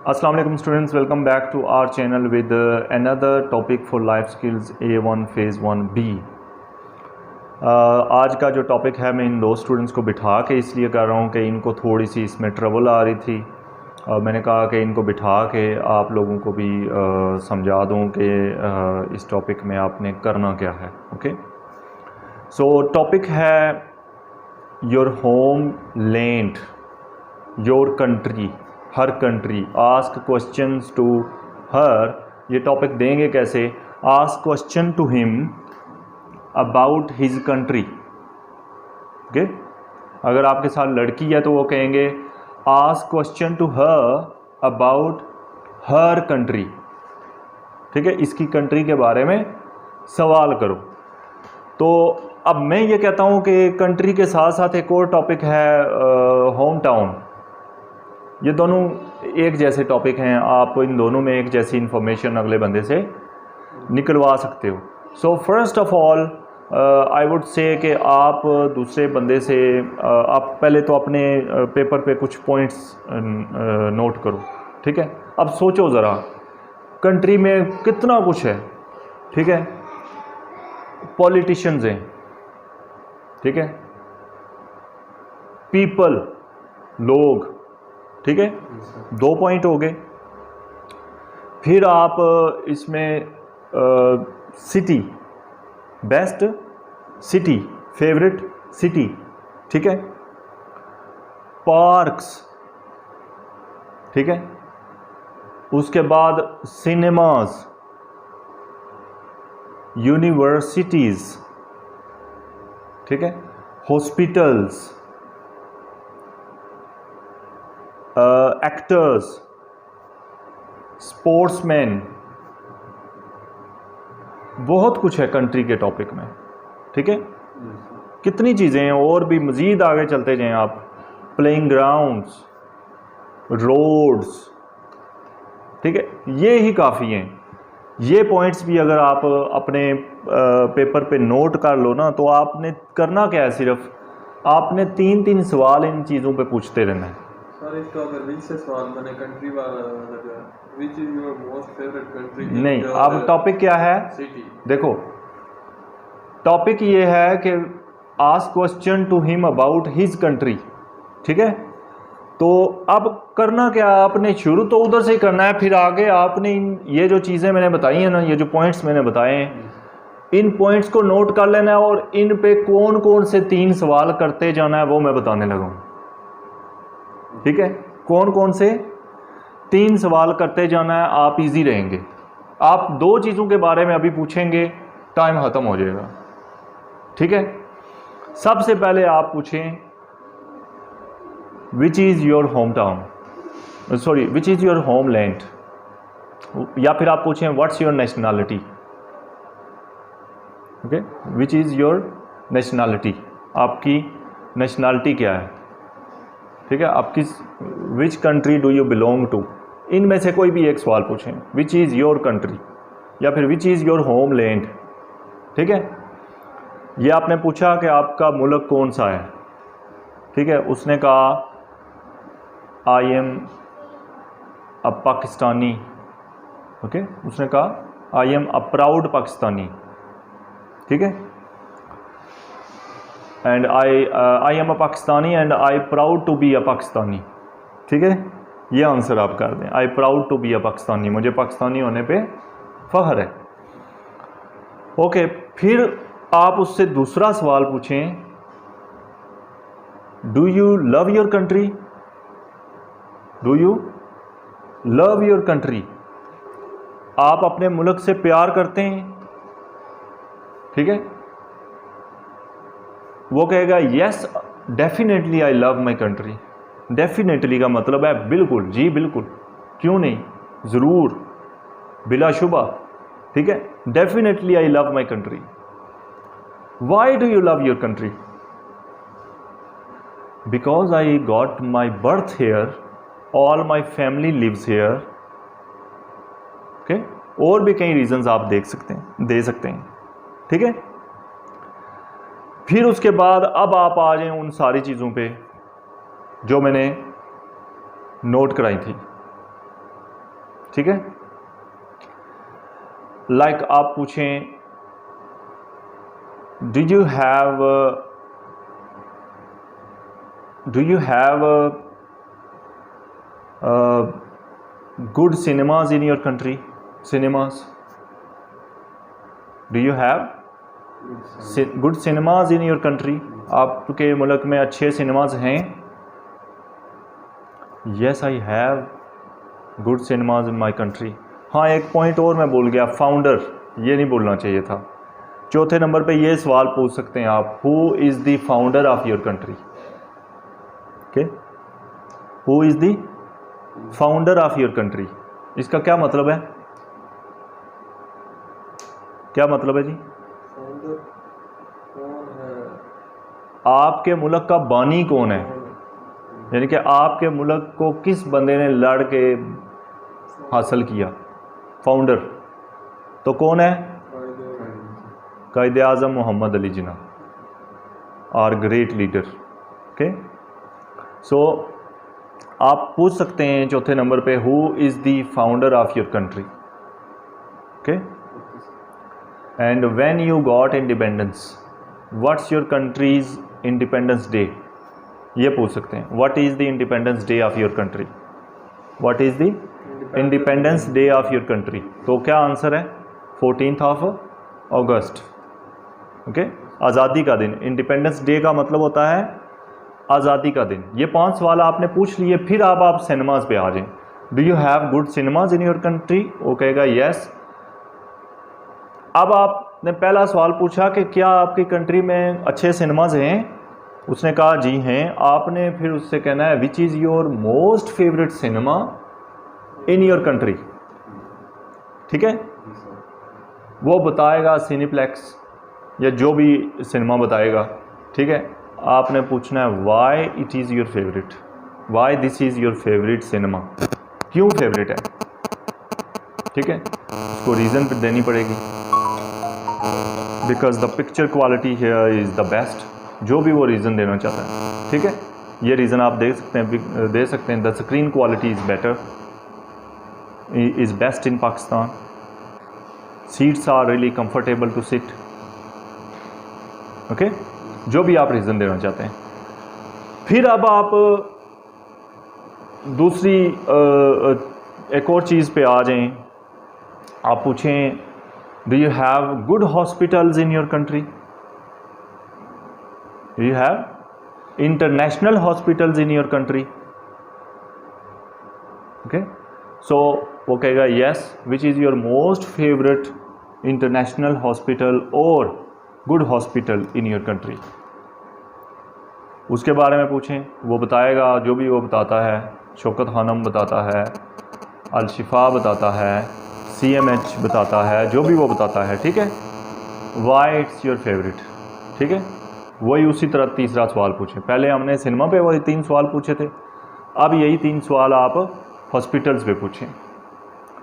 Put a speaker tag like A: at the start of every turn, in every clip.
A: अस्सलाम वालेकुम students, welcome back to our channel with another topic for life skills A1 phase 1B। आज का जो टॉपिक है मैं इन दो स्टूडेंट्स को बिठा के इसलिए कर रहा हूँ कि इनको थोड़ी सी इसमें ट्रबल आ रही थी और मैंने कहा कि इनको बिठा के आप लोगों को भी समझा दूँ कि इस टॉपिक में आपने करना क्या है। ओके, सो टॉपिक है your home land, your country, her country. Ask questions to her, ये टॉपिक देंगे कैसे? Ask question to him about his country. Okay, अगर आपके साथ लड़की है तो वो कहेंगे ask question to her about her country. ठीक है, इसकी कंट्री के बारे में सवाल करो। तो अब मैं ये कहता हूँ कि कंट्री के साथ साथ एक और टॉपिक है होम टाउन। ये दोनों एक जैसे टॉपिक हैं, आप इन दोनों में एक जैसी इन्फॉर्मेशन अगले बंदे से निकलवा सकते हो। So first of all I would say कि आप दूसरे बंदे से आप पहले तो अपने पेपर पे कुछ पॉइंट्स नोट करो। ठीक है, अब सोचो ज़रा कंट्री में कितना कुछ है। ठीक है, पॉलिटिशियंस हैं, ठीक है, पीपल, लोग, ठीक है, 2 पॉइंट हो गए। फिर आप इसमें city, best city, favourite city, ठीक है, पार्क्स, ठीक है, उसके बाद सिनेमास, यूनिवर्सिटीज़, ठीक है, हॉस्पिटल्स, एक्टर्स, स्पोर्ट्समैन, बहुत कुछ है कंट्री के टॉपिक में। ठीक है, कितनी चीज़ें हैं और भी मज़ीद आगे चलते जाएं आप। प्लेइंग ग्राउंड्स, रोड्स, ठीक है, ये ही काफ़ी हैं। ये पॉइंट्स भी अगर आप अपने पेपर पे नोट कर लो ना, तो आपने करना क्या है, सिर्फ आपने 3-3 सवाल इन चीज़ों पे पूछते रहना है।
B: सर इसको अगर विच से सवाल बने कंट्री वाला, which is your most favourite country?
A: नहीं, अब टॉपिक क्या है?
B: सिटी।
A: देखो टॉपिक ये है कि ask question to him about his country. ठीक है, तो अब करना क्या, आपने शुरू तो उधर से ही करना है, फिर आगे आपने ये जो चीज़ें मैंने बताई हैं ना, ये जो पॉइंट्स मैंने बताए हैं, इन पॉइंट्स को नोट कर लेना है और इन पे कौन कौन से 3 सवाल करते जाना है वो मैं बताने लगा हूँ। ठीक है, कौन कौन से 3 सवाल करते जाना है, आप इजी रहेंगे। आप 2 चीज़ों के बारे में अभी पूछेंगे, टाइम ख़त्म हो जाएगा। ठीक है, सबसे पहले आप पूछें which is your home town, sorry which is your home land, या फिर आप पूछें what's your nationality. Okay, which is your nationality, आपकी नेशनैलिटी क्या है। ठीक है, आप किस, which country do you belong to, इनमें से कोई भी एक सवाल पूछें। विच इज़ योर कंट्री या फिर विच इज़ योर होम लैंड। ठीक है, ये आपने पूछा कि आपका मुल्क कौन सा है। ठीक है, उसने कहा I am a Pakistani. Okay, उसने कहा I am a proud Pakistani. ठीक है, and I am a Pakistani and I proud to be a Pakistani. ठीक है, ये आंसर आप कर दें, I proud to be a Pakistani, मुझे पाकिस्तानी होने पे फ़ख्र है। ओके, फिर आप उससे दूसरा सवाल पूछें, do you love your country, do you love your country, आप अपने मुल्क से प्यार करते हैं। ठीक है, वो कहेगा yes definitely I love my country. Definitely का मतलब है बिल्कुल, जी बिल्कुल, क्यों नहीं, ज़रूर, बिलाशुबा। ठीक है, definitely I love my country. Why do you love your country? Because I got my birth here, all my family lives here. Okay, और भी कई रीजंस आप देख सकते हैं, दे सकते हैं। ठीक है, फिर उसके बाद अब आप आ जाएं उन सारी चीज़ों पे जो मैंने नोट कराई थी। ठीक है। लाइक आप पूछें do you have good cinemas in your country? Cinemas, do you have good cinemas in your country? आपके मुल्क में अच्छे सिनेमाज हैं? Yes I have good cinemas in my country. हाँ, एक पॉइंट और मैं भूल गया, फाउंडर, ये नहीं बोलना चाहिए था। चौथे नंबर पे ये सवाल पूछ सकते हैं आप, who is the founder of your country? Okay, who is the founder of your country? इसका क्या मतलब है? क्या मतलब है जी?
B: फाउंडर कौन है?
A: आपके मुल्क का बानी कौन है, यानी कि आपके मुल्क को किस बंदे ने लड़ के हासिल किया? फाउंडर तो कौन है? Quaid-e-Azam Mohammad Ali Jinnah, are great leader. Okay, सो आप पूछ सकते हैं चौथे नंबर पे, who is the founder of your country? Okay, and when you got independence, what's your country's independence day? ये पूछ सकते हैं, what is the independence day of your country? What is the independence day of your country? तो क्या answer है? 14 अगस्त। Okay, आज़ादी का दिन। इंडिपेंडेंस डे का मतलब होता है आज़ादी का दिन। ये 5 सवाल आपने पूछ लिए। फिर आप सिनेमाज पे आ जाएं। Do you have good cinemas in your country? वो कहेगा यस। अब आपने पहला सवाल पूछा कि क्या आपकी कंट्री में अच्छे सिनेमाज हैं? उसने कहा जी हैं। आपने फिर उससे कहना है विच is your most favourite cinema in your country? ठीक है, वो बताएगा सिनेप्लेक्स या जो भी सिनेमा बताएगा। ठीक है, आपने पूछना है why it is your favourite, why this is your favourite cinema, क्यों फेवरेट है? ठीक है, उसको रीज़न पर देनी पड़ेगी। Because the picture quality here is the best, जो भी वो रीज़न देना चाहता है। ठीक है, ये रीज़न आप दे सकते हैं। The screen quality is better, is best in Pakistan, seats are really comfortable to sit. Okay, जो भी आप रीज़न देना चाहते हैं। फिर अब आप दूसरी एक और चीज़ पे आ जाएं। आप पूछें do you have good hospitals in your country? Do you have international hospitals in your country? Okay, so वो कहेगा yes. Which is your most favourite international hospital और good hospital in your country? उसके बारे में पूछें, वो बताएगा। जो भी वो बताता है, शौकत खानम बताता है, अल-शिफा बताता है, CMH बताता है, जो भी वो बताता है। ठीक है, वाई इट्स योर फेवरेट? ठीक है, वही उसी तरह तीसरा सवाल पूछे। पहले हमने सिनेमा पे वही 3 सवाल पूछे थे, अब यही 3 सवाल आप हॉस्पिटल्स पे पूछें।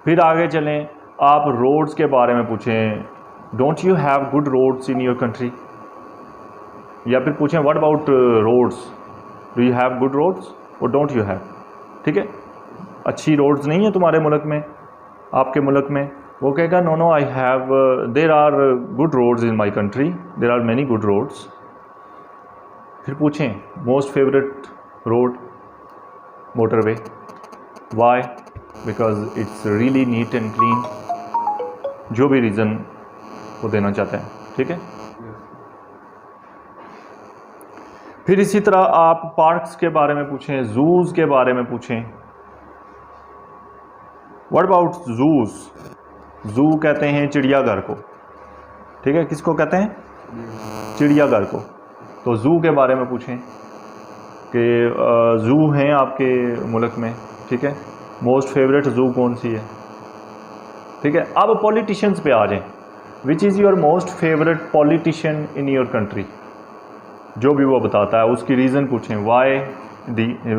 A: फिर आगे चलें, आप रोड्स के बारे में पूछें, don't you have good roads in your country? या फिर पूछें what about roads, do you have good roads और डोंट यू हैव? ठीक है, अच्छी रोड्स नहीं है तुम्हारे मुल्क में, आपके मुल्क में? वो कहेगा no no I have, there are good roads in my country, there are many good roads. फिर पूछें most favourite road, motorway, why? Because it's really neat and clean, जो भी रीज़न वो देना चाहते हैं। ठीक है, फिर इसी तरह आप पार्क्स के बारे में पूछें, जूज़ के बारे में पूछें। What about use? जू कहते हैं चिड़ियाघर को। ठीक है, किसको कहते हैं? चिड़ियाघर को। तो जू के बारे में पूछें कि जू हैं आपके मुल्क में। ठीक है, मोस्ट फेवरेट जू कौन सी है? ठीक है, अब पॉलिटिशियंस पे आ जाएं। विच is your most favourite politician in your country? जो भी वो बताता है उसकी रीज़न पूछें,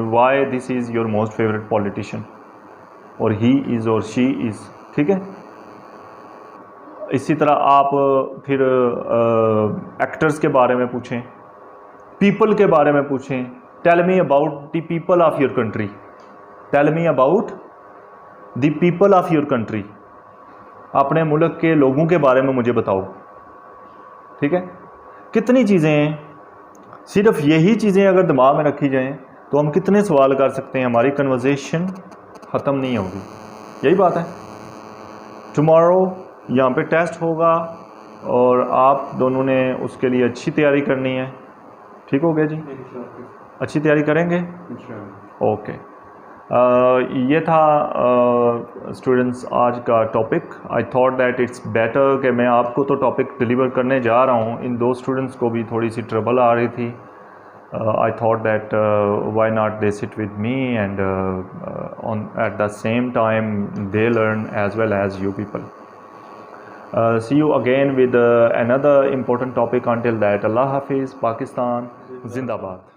A: why this is your most favourite politician, और ही इज़ और शी इज़। ठीक है, इसी तरह आप फिर एक्टर्स के बारे में पूछें, पीपल के बारे में पूछें। Tell me about the people of your country, tell me about the people of your country, अपने मुल्क के लोगों के बारे में मुझे बताओ। ठीक है, कितनी चीज़ें हैं, सिर्फ यही चीज़ें अगर दिमाग में रखी जाएं तो हम कितने सवाल कर सकते हैं, हमारी कन्वर्सेशन ख़त्म नहीं होगी। यही बात है। टुमारो यहाँ पे टेस्ट होगा और आप दोनों ने उसके लिए अच्छी तैयारी करनी है। ठीक हो गया जी, अच्छी तैयारी करेंगे। ओके, ये था स्टूडेंट्स आज का topic. I thought that it's better कि मैं आपको तो टॉपिक डिलीवर करने जा रहा हूँ, इन दो स्टूडेंट्स को भी थोड़ी सी ट्रबल आ रही थी। I thought that why not they sit with me and at the same time they learn as well as you people. See you again with another important topic. Until that, Allah Hafiz, Pakistan, Zindabad.